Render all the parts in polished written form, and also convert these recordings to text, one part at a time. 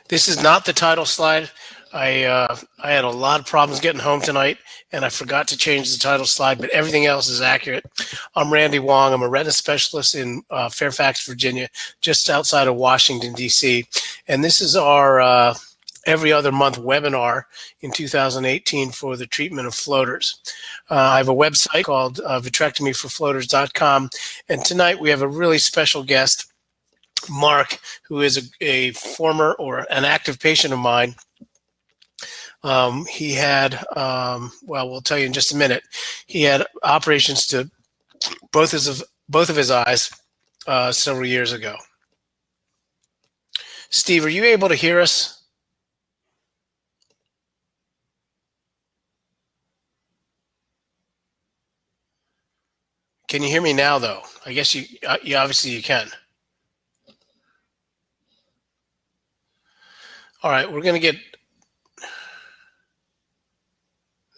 This is not the title slide. I had a lot of problems getting home tonight, and I forgot to change the title slide, but everything else is accurate. I'm Randy Wong. I'm a retina specialist in Fairfax, Virginia, just outside of Washington, D.C. And this is our every other month webinar in 2018 for the treatment of floaters. I have a website called vitrectomyforfloaters.com, and tonight we have a really special guest, Mark, who is a former or an active patient of mine. He had, well, we'll tell you in just a minute, he had operations to both of his eyes several years ago. Steve, are you able to hear us? Can you hear me now, though? I guess you obviously you can. All right, we're going to get,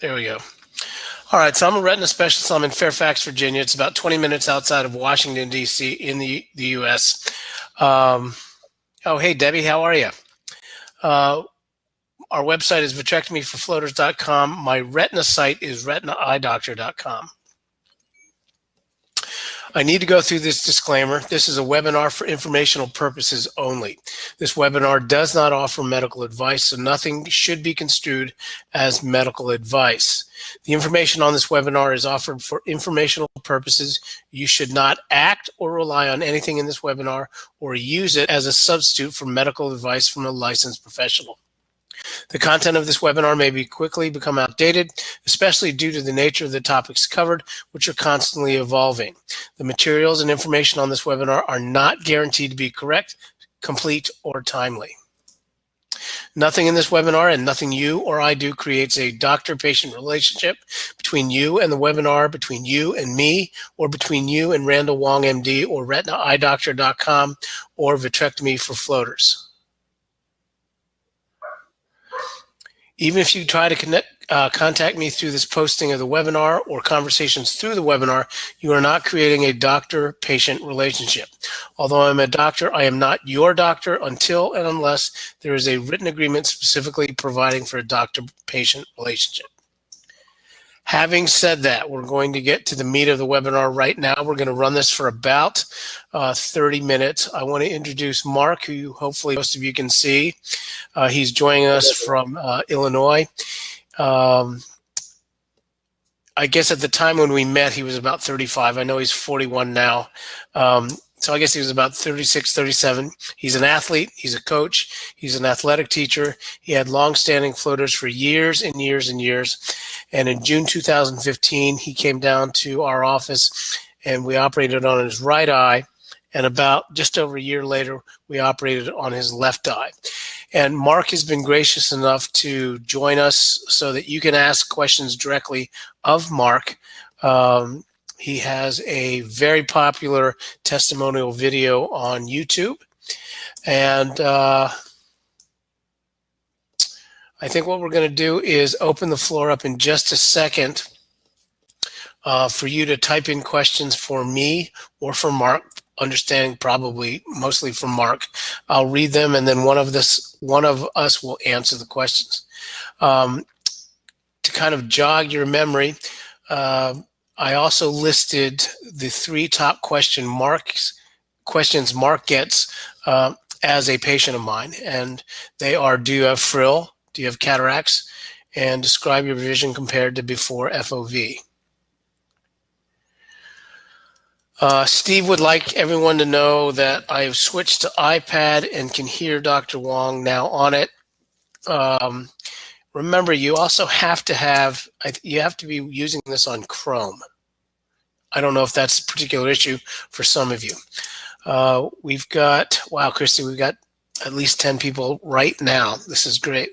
there we go. All right, so I'm a retina specialist. I'm in Fairfax, Virginia. It's about 20 minutes outside of Washington, D.C. in the U.S. Oh, hey, Debbie, how are you? Our website is vitrectomyforfloaters.com. My retina site is retinaeyedoctor.com. I need to go through this disclaimer. This is a webinar for informational purposes only. This webinar does not offer medical advice, so nothing should be construed as medical advice. The information on this webinar is offered for informational purposes. You should not act or rely on anything in this webinar or use it as a substitute for medical advice from a licensed professional. The content of this webinar may quickly become outdated, especially due to the nature of the topics covered, which are constantly evolving. The materials and information on this webinar are not guaranteed to be correct, complete, or timely. Nothing in this webinar and nothing you or I do creates a doctor-patient relationship between you and the webinar, between you and me, or between you and Randall Wong, MD, or retinaeyedoctor.com, or Vitrectomy for Floaters. Even if you try to contact me through this posting of the webinar or conversations through the webinar, you are not creating a doctor-patient relationship. Although I'm a doctor, I am not your doctor until and unless there is a written agreement specifically providing for a doctor-patient relationship. Having said that, we're going to get to the meat of the webinar right now. We're going to run this for about 30 minutes. I want to introduce Mark, who hopefully most of you can see. He's joining us from Illinois. I guess at the time when we met, he was about 35. I know he's 41 now. So I guess he was about 36, 37. He's an athlete. He's a coach. He's an athletic teacher. He had long-standing floaters for years and years and years. And in June 2015, he came down to our office and we operated on his right eye. And about just over a year later, we operated on his left eye. And Mark has been gracious enough to join us so that you can ask questions directly of Mark. He has a very popular testimonial video on YouTube. And I think what we're going to do is open the floor up in just a second for you to type in questions for me or for Mark, understanding probably mostly from Mark. I'll read them and then one of us will answer the questions. To kind of jog your memory, I also listed the 3 top questions Mark gets as a patient of mine, and they are: do you have frill? Do you have cataracts? And describe your vision compared to before FOV. Steve would like everyone to know that I have switched to iPad and can hear Dr. Wong now on it. Remember, you also have to be using this on Chrome. I don't know if that's a particular issue for some of you. We've got, wow, Christy, we've got at least 10 people right now. This is great.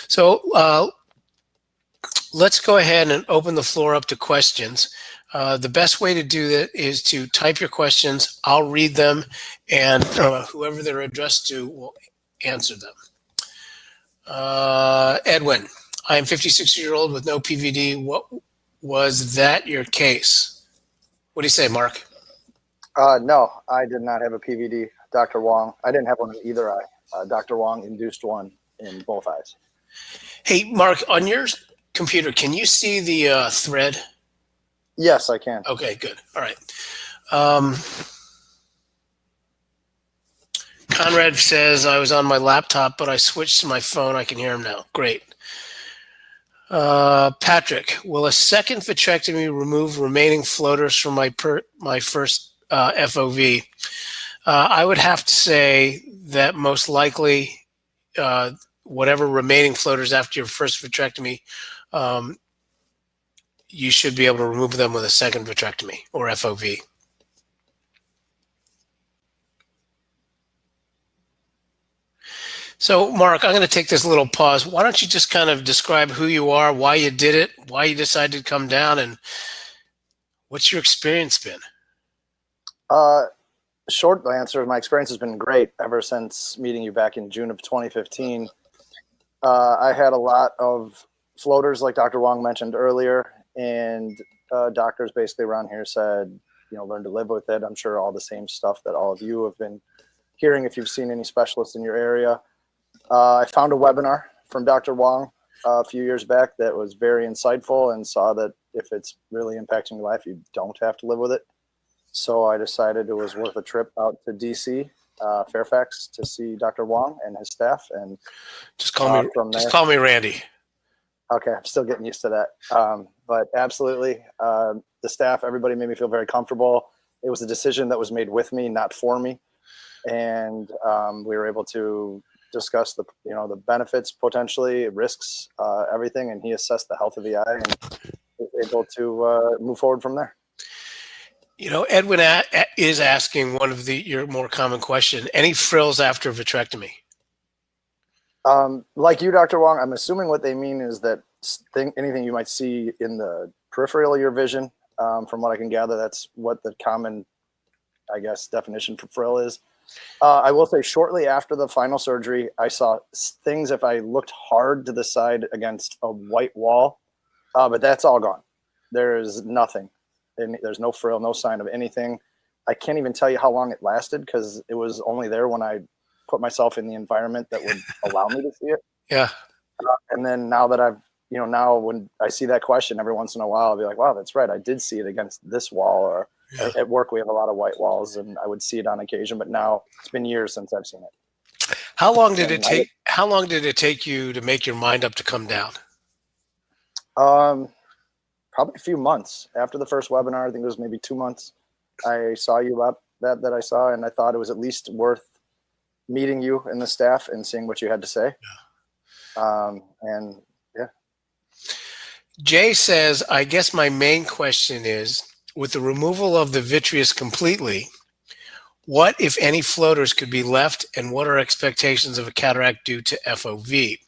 So let's go ahead and open the floor up to questions. The best way to do that is to type your questions. I'll read them, and whoever they're addressed to will answer them. Edwin, I am 56-year-old with no PVD. What was that your case? What do you say, Mark? No, I did not have a PVD at Dr. Wong. I didn't have one in either eye. Dr. Wong induced one in both eyes. Hey, Mark, on your computer, can you see the thread? Yes, I can. Okay, good. All right. Conrad says, I was on my laptop, but I switched to my phone. I can hear him now. Great. Patrick, will a second vitrectomy remove remaining floaters from my first FOV? I would have to say that most likely whatever remaining floaters after your first vitrectomy, you should be able to remove them with a second vitrectomy or FOV. So, Mark, I'm going to take this little pause. Why don't you just kind of describe who you are, why you did it, why you decided to come down, and what's your experience been? Short answer, my experience has been great ever since meeting you back in June of 2015. I had a lot of floaters, like Dr. Wong mentioned earlier, and doctors basically around here said, learn to live with it. I'm sure all the same stuff that all of you have been hearing if you've seen any specialists in your area. I found a webinar from Dr. Wong a few years back that was very insightful and saw that if it's really impacting your life, you don't have to live with it. So I decided it was worth a trip out to DC, Fairfax, to see Dr. Wong and his staff. And just call me Randy. Okay, I'm still getting used to that. But absolutely, the staff, everybody made me feel very comfortable. It was a decision that was made with me, not for me. And we were able to discuss the benefits, potentially risks, everything, and he assessed the health of the eye and was able to move forward from there. Edwin is asking one of your more common question: any frills after vitrectomy? Like you, Dr. Wong, I'm assuming what they mean is that anything you might see in the peripheral of your vision. From what I can gather, that's what the common, I guess, definition for frill is. I will say shortly after the final surgery, I saw things if I looked hard to the side against a white wall, but that's all gone. There is nothing. And there's no frill, no sign of anything. I can't even tell you how long it lasted because it was only there when I put myself in the environment that would allow me to see it. Yeah. And then now that I've, now when I see that question every once in a while, I'll be like, wow, that's right. I did see it against this wall. Or at work, we have a lot of white walls and I would see it on occasion, but now it's been years since I've seen it. How long did it take you to make your mind up to come down? Probably a few months after the first webinar. I think it was maybe 2 months. I saw you up that I saw, and I thought it was at least worth meeting you and the staff and seeing what you had to say. And yeah. Jay says, I guess my main question is, with the removal of the vitreous completely, what, if any, floaters could be left, and what are expectations of a cataract due to FOV?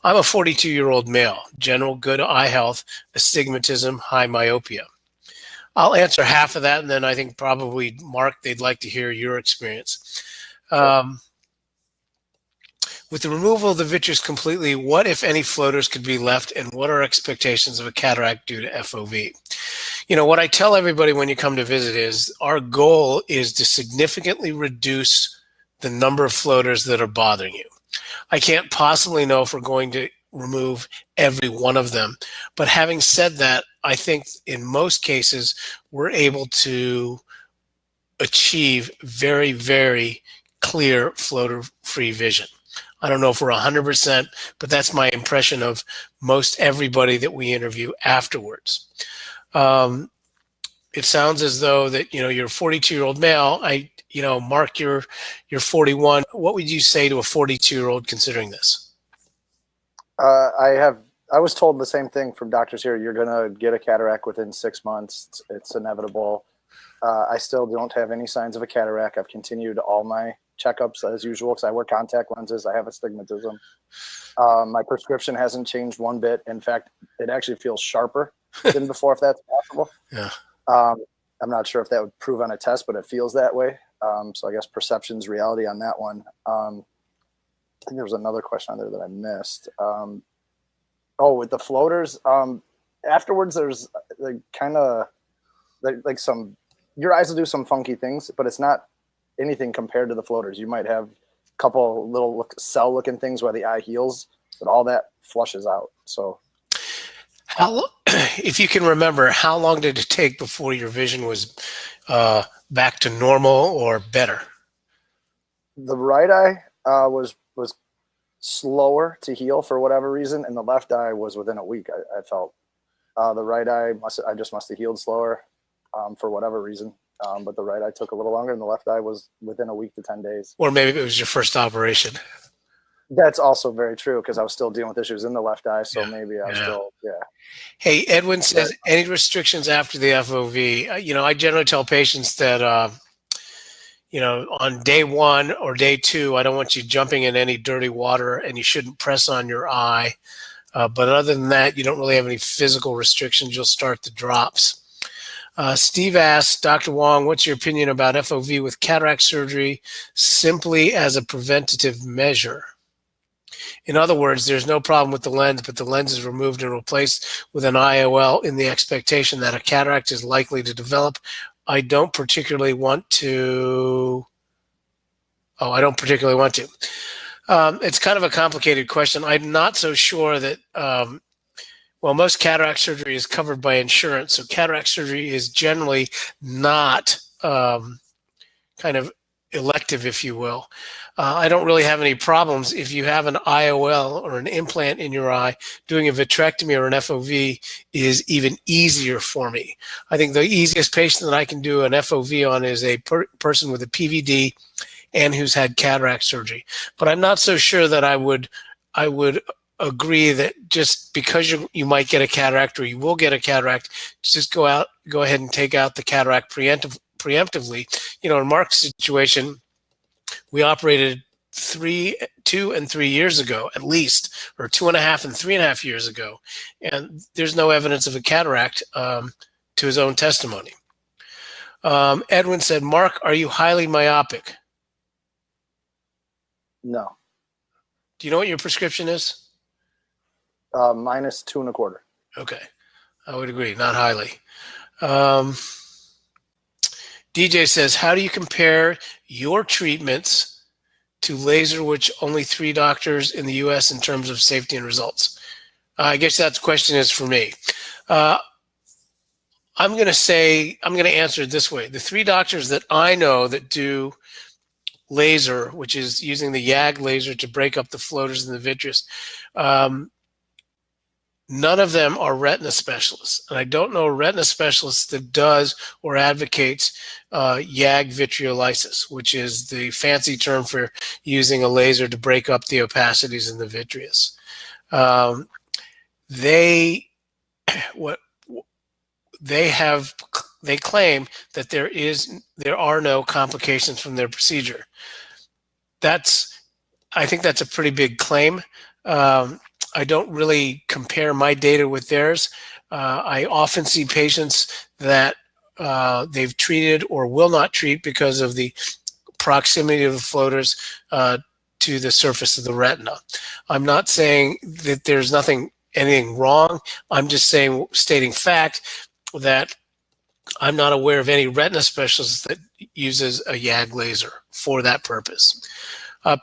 I'm a 42-year-old male, general good eye health, astigmatism, high myopia. I'll answer half of that, and then I think probably, Mark, they'd like to hear your experience. With the removal of the vitreous completely, what, if any, floaters could be left, and what are expectations of a cataract due to FOV? What I tell everybody when you come to visit is our goal is to significantly reduce the number of floaters that are bothering you. I can't possibly know if we're going to remove every one of them. But having said that, I think in most cases, we're able to achieve very, very clear floater-free vision. I don't know if we're 100%, but that's my impression of most everybody that we interview afterwards. It sounds as though that, you're a 42-year-old male. Mark, you're 41. What would you say to a 42-year-old considering this? I was told the same thing from doctors here. You're going to get a cataract within 6 months. It's inevitable. I still don't have any signs of a cataract. I've continued all my checkups as usual because I wear contact lenses. I have astigmatism. My prescription hasn't changed one bit. In fact, it actually feels sharper than before, if that's possible. Yeah. I'm not sure if that would prove on a test, but it feels that way. So I guess perception's reality on that one. I think there was another question on there that I missed. With the floaters, afterwards there's like kind of like some, your eyes will do some funky things, but it's not anything compared to the floaters. You might have a couple little cell-looking things where the eye heals, but all that flushes out. So, if you can remember, how long did it take before your vision was back to normal or better? the right eye was slower to heal for whatever reason, and the left eye was within a week. I felt the right eye must have healed slower for whatever reason, but the right eye took a little longer, and the left eye was within a week to 10 days. Or maybe it was your first operation. That's also very true, because I was still dealing with issues in the left eye, so maybe I was still. Hey, Edwin says, any restrictions after the FOV? I generally tell patients that on day 1 or day 2, I don't want you jumping in any dirty water, and you shouldn't press on your eye. But other than that, you don't really have any physical restrictions. You'll start the drops. Steve asks, Dr. Wong, what's your opinion about FOV with cataract surgery simply as a preventative measure? In other words, there's no problem with the lens, but the lens is removed and replaced with an IOL in the expectation that a cataract is likely to develop. I don't particularly want to. It's kind of a complicated question. I'm not so sure that, most cataract surgery is covered by insurance. So cataract surgery is generally not kind of elective, if you will. I don't really have any problems if you have an IOL or an implant in your eye. Doing a vitrectomy or an FOV is even easier for me. I think the easiest patient that I can do an FOV on is a person with a PVD and who's had cataract surgery. But I'm not so sure that I would agree that just because you might get a cataract or you will get a cataract, just go ahead and take out the cataract preemptively. In Mark's situation, we operated 2 and 3 years ago, at least, or 2.5 and 3.5 years ago, and there's no evidence of a cataract to his own testimony. Edwin said, Mark, are you highly myopic? No. Do you know what your prescription is? Minus 2.25. Okay, I would agree, not highly. DJ says, how do you compare your treatments to laser, which only 3 doctors in the U.S. in terms of safety and results? I guess that question is for me. I'm going to answer it this way. The 3 doctors that I know that do laser, which is using the YAG laser to break up the floaters in the vitreous, none of them are retina specialists. And I don't know a retina specialist that does or advocates YAG vitreolysis, which is the fancy term for using a laser to break up the opacities in the vitreous. They claim that there are no complications from their procedure. I think that's a pretty big claim. I don't really compare my data with theirs. I often see patients that they've treated or will not treat because of the proximity of the floaters to the surface of the retina. I'm not saying that there's anything wrong. I'm just stating fact that I'm not aware of any retina specialist that uses a YAG laser for that purpose.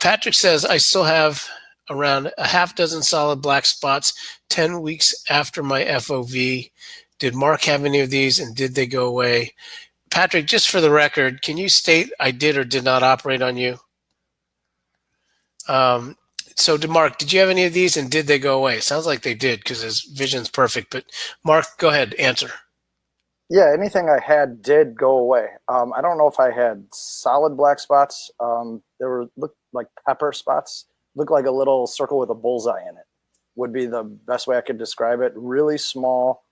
Patrick says, I still have around a half dozen solid black spots 10 weeks after my FOV. Did Mark have any of these, and did they go away? Patrick, just for the record, can you state I did or did not operate on you? So Mark, did you have any of these, and did they go away? It sounds like they did because his vision's perfect, but Mark, go ahead, answer. Yeah, anything I had did go away. I don't know if I had solid black spots. Looked like pepper spots. Looked like a little circle with a bullseye in it. Would be the best way I could describe it. Really small,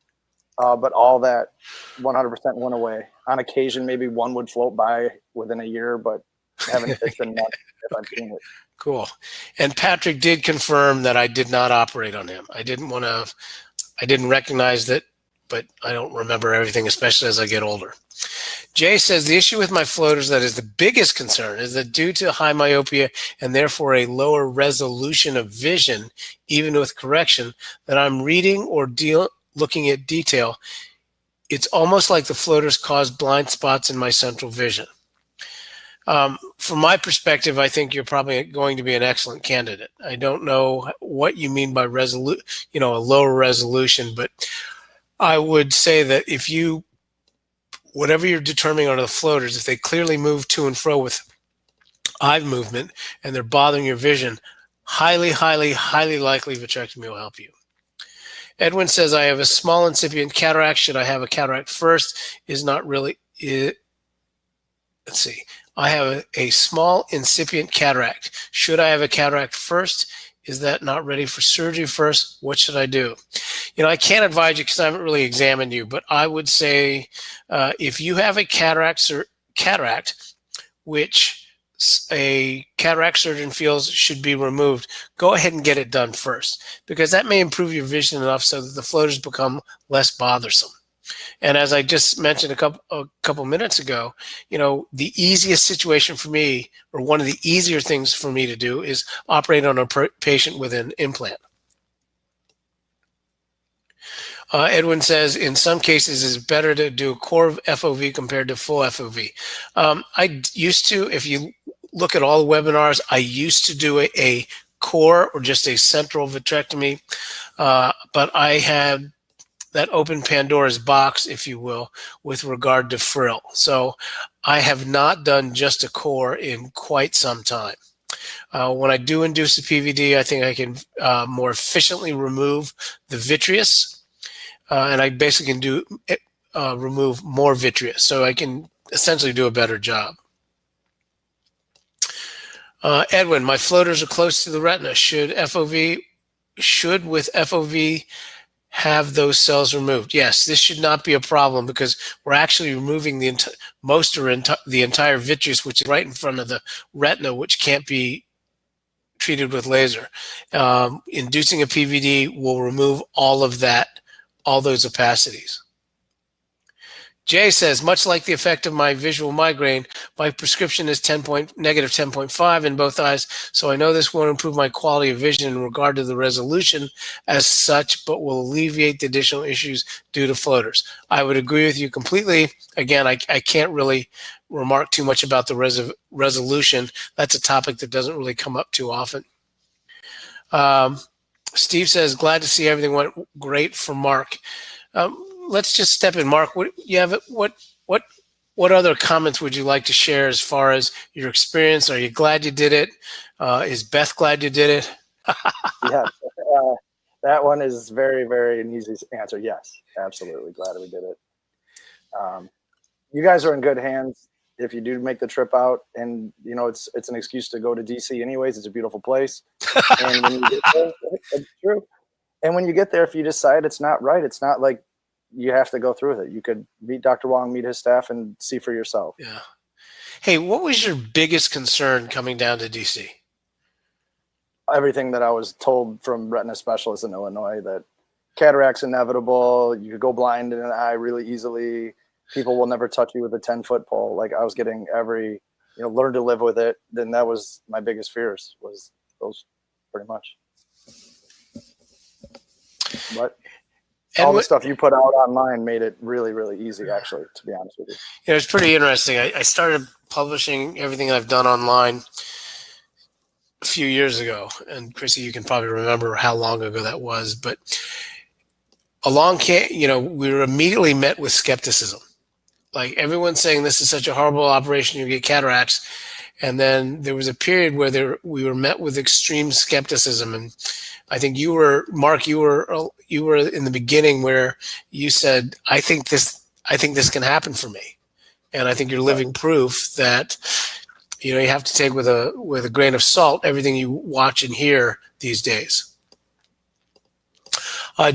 but all that 100% went away. On occasion, maybe one would float by within a year, but it's been months if I've seen it. Cool. And Patrick did confirm that I did not operate on him. I didn't recognize that, but I don't remember everything, especially as I get older. Jay says, the issue with my floaters that is the biggest concern is that due to high myopia and therefore a lower resolution of vision, even with correction, that I'm reading or looking at detail, it's almost like the floaters cause blind spots in my central vision. From my perspective, I think you're probably going to be an excellent candidate. I don't know what you mean by a lower resolution, but I would say that if you, whatever you're determining on the floaters, if they clearly move to and fro with eye movement and they're bothering your vision, highly, highly, highly likely vitrectomy will help you. Edwin says, I have a small incipient cataract. Should I have a cataract first? Is not really it. Let's see. I have a small incipient cataract. Should I have a cataract first? Is that not ready for surgery first? What should I do? I can't advise you because I haven't really examined you, but I would say if you have a cataract, which a cataract surgeon feels should be removed, go ahead and get it done first, because that may improve your vision enough so that the floaters become less bothersome. And as I just mentioned a couple minutes ago, the easiest situation for me, or one of the easier things for me to do, is operate on a patient with an implant. Edwin says, in some cases, it's better to do a core FOV compared to full FOV. I used to, if you look at all the webinars, I used to do a core or just a central vitrectomy, but I had that open Pandora's box, if you will, with regard to frill. So I have not done just a core in quite some time. When I do induce a PVD, I think I can more efficiently remove the vitreous, and I basically can remove more vitreous. So I can essentially do a better job. Edwin, my floaters are close to the retina. Should with FOV have those cells removed? Yes, this should not be a problem because we're actually removing the entire vitreous, which is right in front of the retina, which can't be treated with laser. Inducing a PVD will remove all of that, all those opacities. Jay says, much like the effect of my visual migraine, my prescription is negative 10.5 in both eyes, so I know this won't improve my quality of vision in regard to the resolution as such, but will alleviate the additional issues due to floaters. I would agree with you completely. Again, I can't really remark too much about the resolution. That's a topic that doesn't really come up too often. Steve says, glad to see everything went great for Mark. Let's just step in. Mark, what other comments would you like to share as far as your experience? Are you glad you did it? Is Beth glad you did it? Yeah, that one is very, very an easy answer. Yes, absolutely glad we did it. You guys are in good hands if you do make the trip out, and it's an excuse to go to DC anyways. It's a beautiful place, and when you get there, it's true. And when you get there, if you decide it's not right, it's not like you have to go through with it. You could meet Dr. Wong, meet his staff, and see for yourself. Yeah. Hey, what was your biggest concern coming down to DC? Everything that I was told from retina specialists in Illinois, that cataract's inevitable. You could go blind in an eye really easily. People will never touch you with a 10-foot pole. Like, I was getting learn to live with it. Then that was my biggest fears, was those, pretty much. But all the stuff you put out online made it really, really easy, actually, to be honest with you. It's pretty interesting. I started publishing everything I've done online a few years ago. And Chrissy, you can probably remember how long ago that was. But we were immediately met with skepticism. Like, everyone's saying this is such a horrible operation, you get cataracts. And then there was a period where we were met with extreme skepticism. And I think Mark, you were in the beginning where you said, I think this can happen for me. And I think you're living proof that, you have to take with a grain of salt everything you watch and hear these days.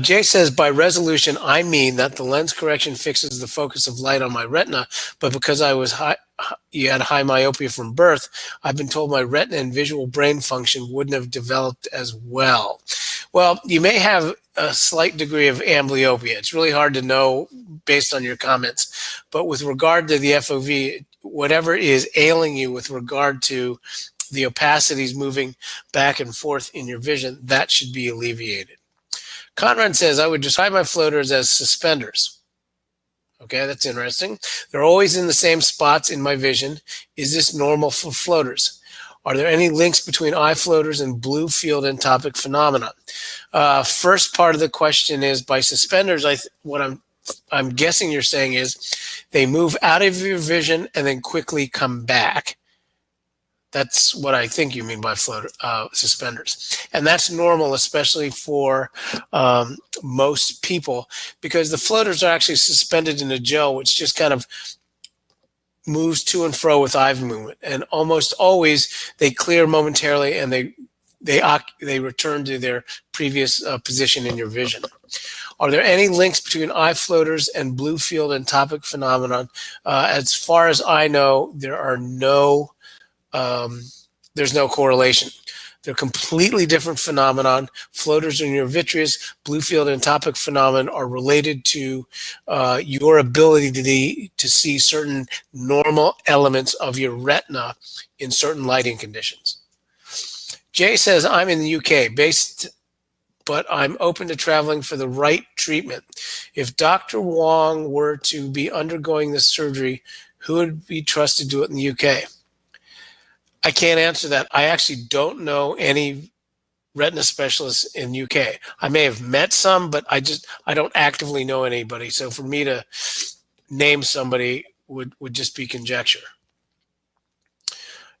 Jay says, by resolution, I mean that the lens correction fixes the focus of light on my retina, but because you had high myopia from birth, I've been told my retina and visual brain function wouldn't have developed as well. Well, you may have a slight degree of amblyopia. It's really hard to know based on your comments, but with regard to the FOV, whatever is ailing you with regard to the opacities moving back and forth in your vision, that should be alleviated. Conrad says, I would describe my floaters as suspenders. Okay, that's interesting. They're always in the same spots in my vision. Is this normal for floaters? Are there any links between eye floaters and blue field entopic phenomena? First part of the question is by suspenders. What I'm guessing you're saying is they move out of your vision and then quickly come back. That's what I think you mean by suspenders. And that's normal, especially for most people, because the floaters are actually suspended in a gel, which just kind of moves to and fro with eye movement. And almost always they clear momentarily and they return to their previous position in your vision. Are there any links between eye floaters and blue field entopic phenomenon? As far as I know, there's no correlation. They're completely different phenomenon. Floaters in your vitreous, blue field entopic phenomenon are related to your ability to see certain normal elements of your retina in certain lighting conditions. Jay says, I'm in the UK but I'm open to traveling for the right treatment. If Dr. Wong were to be undergoing this surgery, who would be trusted to do it in the UK? I can't answer that. I actually don't know any retina specialists in UK. I may have met some, but I don't actively know anybody. So for me to name somebody would just be conjecture.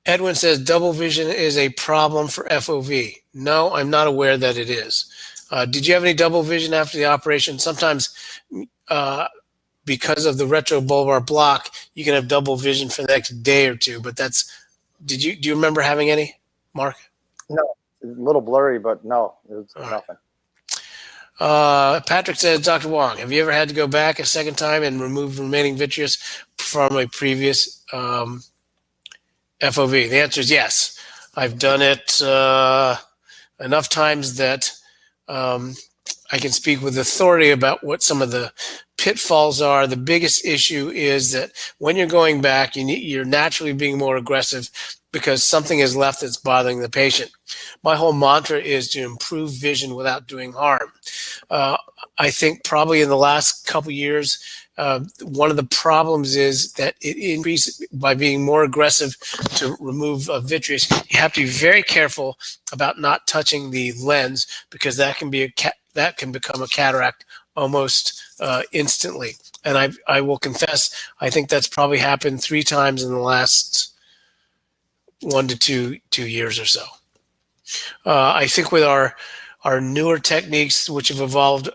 Edwin says double vision is a problem for FOV. No, I'm not aware that it is. Did you have any double vision after the operation? Sometimes because of the retrobulbar block, you can have double vision for the next day or two, but do you remember having any, Mark? No, a little blurry, but no, it was nothing. Patrick says, Dr. Wong, have you ever had to go back a second time and remove remaining vitreous from a previous FOV? The answer is yes. I've done it enough times that I can speak with authority about what some of the pitfalls are. The biggest issue is that when you're going back, you're naturally being more aggressive because something is left that's bothering the patient. My whole mantra is to improve vision without doing harm. I think probably in the last couple years, one of the problems is that it increases by being more aggressive to remove vitreous. You have to be very careful about not touching the lens because that can become a cataract almost instantly. And I will confess, I think that's probably happened 3 times in the last 1 to 2 years or so. I think with our newer techniques, which have evolved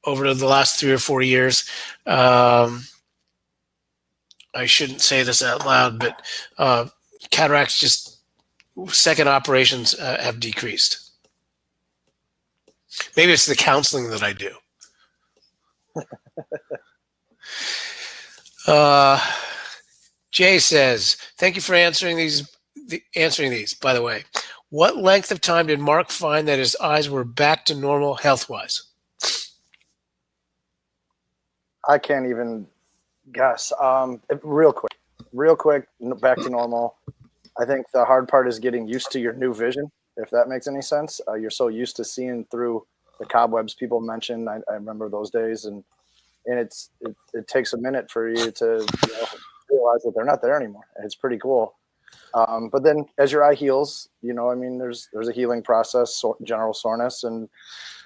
over the last 3 or 4 years, I shouldn't say this out loud, but cataracts, just second operations have decreased. Maybe it's the counseling that I do. Jay says, thank you for answering these. By the way, what length of time did Mark find that his eyes were back to normal health-wise? I can't even guess. Real quick, back to normal. I think the hard part is getting used to your new vision, if that makes any sense. You're so used to seeing through the cobwebs people mentioned. I remember those days, and it takes a minute for you to realize that they're not there anymore. It's pretty cool. But then as your eye heals, there's a healing process, general soreness. And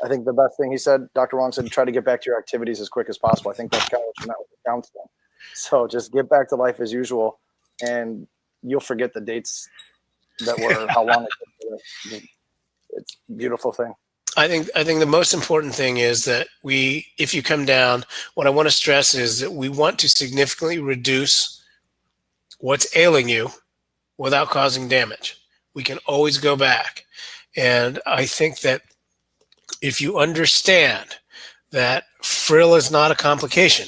I think the best thing he said, Dr. Wong said, try to get back to your activities as quick as possible. I think that's kind of what you meant with the counseling. So just get back to life as usual, and you'll forget the dates that were how long it took. It's a beautiful thing. I think the most important thing is that if you come down, what I want to stress is that we want to significantly reduce what's ailing you without causing damage. We can always go back. And I think that if you understand that frill is not a complication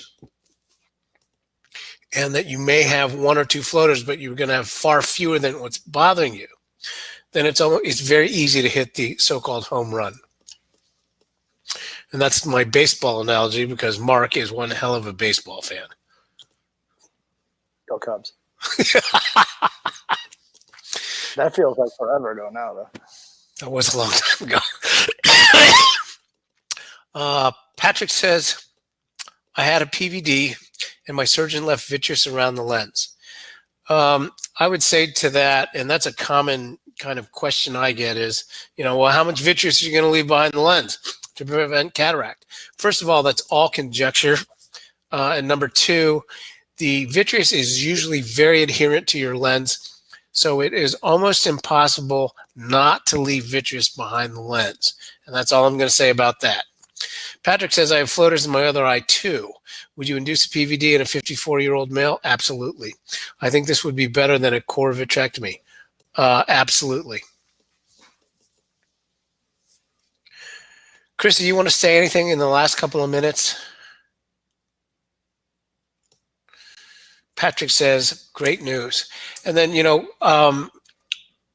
and that you may have 1 or 2 floaters, but you're going to have far fewer than what's bothering you, then it's very easy to hit the so-called home run. And that's my baseball analogy because Mark is one hell of a baseball fan. Go Cubs. That feels like forever ago now, though. That was a long time ago. Patrick says, I had a PVD and my surgeon left vitreous around the lens. I would say to that, and that's a common kind of question I get is, well, how much vitreous are you going to leave behind the lens to prevent cataract? First of all, that's all conjecture. And number two, the vitreous is usually very adherent to your lens. So it is almost impossible not to leave vitreous behind the lens. And that's all I'm going to say about that. Patrick says, I have floaters in my other eye too. Would you induce a PVD in a 54-year-old male? Absolutely. I think this would be better than a core vitrectomy. Absolutely. Chrissy, you want to say anything in the last couple of minutes? Patrick says, great news. And then,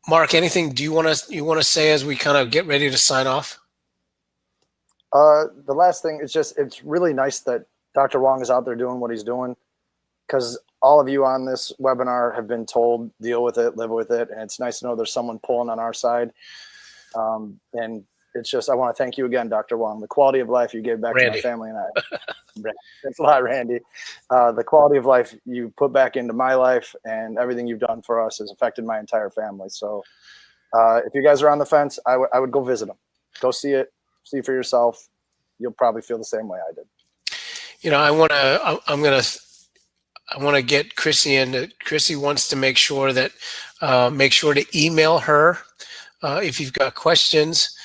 Mark, anything you want to say as we kind of get ready to sign off? The last thing is it's really nice that Dr. Wong is out there doing what he's doing, because all of you on this webinar have been told, deal with it, live with it. And it's nice to know there's someone pulling on our side. And it's just, I want to thank you again, Dr. Wong. The quality of life you gave back Randy. to my family and I. Thanks a lot, Randy. The quality of life you put back into my life and everything you've done for us has affected my entire family. So if you guys are on the fence, I would go visit them. Go see it. See for yourself. You'll probably feel the same way I did. I want to get Chrissy in. Chrissy wants to make sure to email her if you've got questions.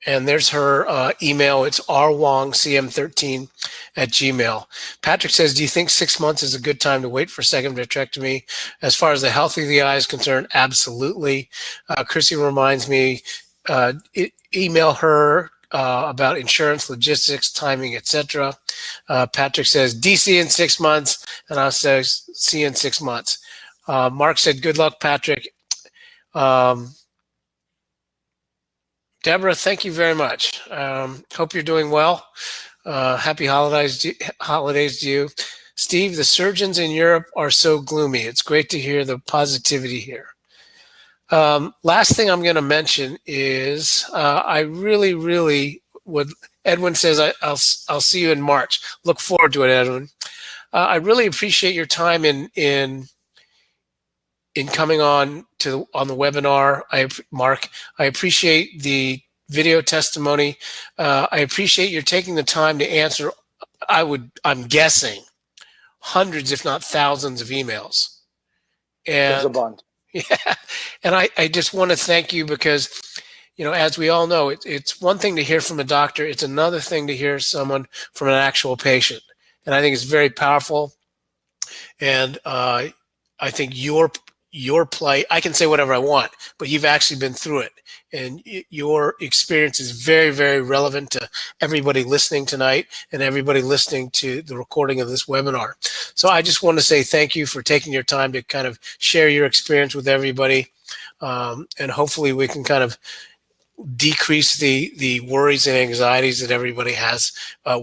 And there's her email. It's rwongcm13@gmail. Patrick says, do you think 6 months is a good time to wait for second vitrectomy? As far as the health of the eye is concerned, absolutely. Chrissy reminds me, email her about insurance, logistics, timing, etc. Patrick says, DC in 6 months, and I'll say, see you in 6 months. Mark said, good luck, Patrick. Deborah, thank you very much. Hope you're doing well. Happy holidays to you. Steve, the surgeons in Europe are so gloomy. It's great to hear the positivity here. Last thing I'm going to mention is I really, really would. Edwin says I'll see you in March. Look forward to it, Edwin. I really appreciate your time in coming on the webinar. Mark, I appreciate the video testimony. I appreciate your taking the time to answer. I'm guessing hundreds, if not thousands, of emails. And there's a bunch. Yeah, and I just want to thank you because, as we all know, it's one thing to hear from a doctor. It's another thing to hear someone from an actual patient. And I think it's very powerful. And I think your plight, I can say whatever I want, but you've actually been through it. And your experience is very, very relevant to everybody listening tonight and everybody listening to the recording of this webinar. So I just want to say thank you for taking your time to kind of share your experience with everybody. And hopefully we can kind of decrease the worries and anxieties that everybody has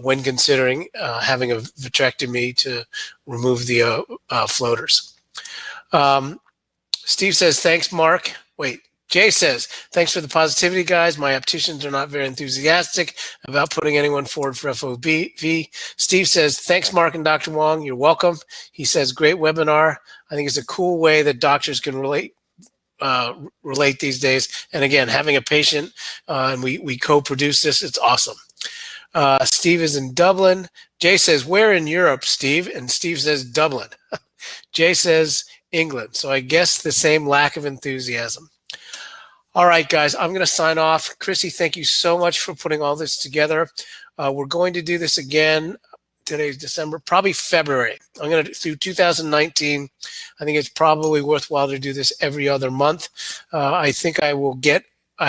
when considering having a vitrectomy to remove the floaters. Steve says, thanks, Mark. Wait, Jay says, thanks for the positivity, guys. My opticians are not very enthusiastic about putting anyone forward for FOV. Steve says, thanks, Mark and Dr. Wong. You're welcome. He says, great webinar. I think it's a cool way that doctors can relate these days. And again, having a patient and we co-produce this, it's awesome. Steve is in Dublin. Jay says, where in Europe, Steve? And Steve says, Dublin. Jay says, England. So I guess the same lack of enthusiasm. All right, guys, I'm going to sign off. Chrissy, thank you so much for putting all this together. We're going to do this again. Today's December, probably February. I'm going to through 2019. I think it's probably worthwhile to do this every other month. I think I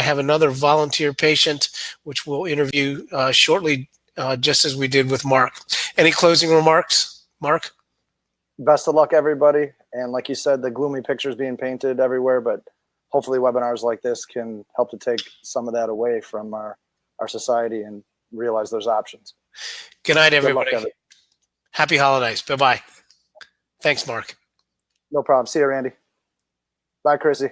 have another volunteer patient, which we'll interview shortly, just as we did with Mark. Any closing remarks, Mark? Best of luck, everybody. And like you said, the gloomy pictures being painted everywhere, but hopefully webinars like this can help to take some of that away from our society and realize there's options. Good night, everybody. Happy holidays. Bye-bye. Thanks, Mark. No problem. See you, Randy. Bye, Chrissy.